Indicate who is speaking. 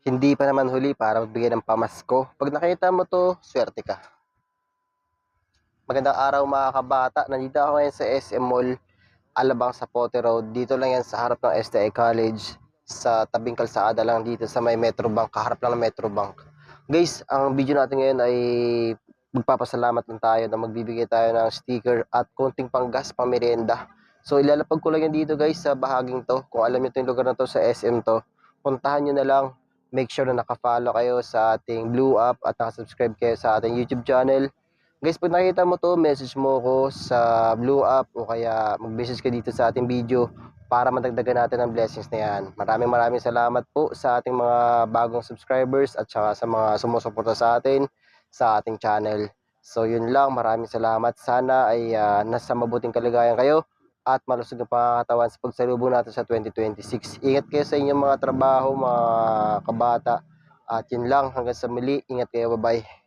Speaker 1: Hindi pa naman huli para magbigay ng pamasko. Pag nakita mo to, swerte ka. Magandang araw mga kabata. Nandito ako ngayon sa SM Mall, Alabang sa Pote Road. Dito lang yan sa harap ng STI College. Sa tabing kalsada lang dito sa may Metrobank. Kaharap lang ng Metrobank. Guys, ang video natin ngayon ay magpapasalamat lang tayo na magbibigay tayo ng sticker at konting panggas, pamerienda. So ilalapag ko lang yan dito guys sa bahaging to. Kung alam nyo itong lugar na to sa SM to, puntahan nyo na lang. Make sure na nakafollow kayo sa ating Blue App at nakasubscribe kayo sa ating YouTube channel. Guys, pag nakita mo to, message mo ko sa Blue App o kaya mag-message ka dito sa ating video para madagdagan natin ang blessings na yan. Maraming salamat po sa ating mga bagong subscribers at saka sa mga sumusuporta sa atin sa ating channel. So yun lang, maraming salamat. Sana ay nasa mabuting kalagayan kayo at malusog ang pangangatawan sa pagsalubong natin sa 2026. Ingat kayo sa inyong mga trabaho, mga kabata. At yun lang, hanggang sa muli. Ingat kayo, bye-bye.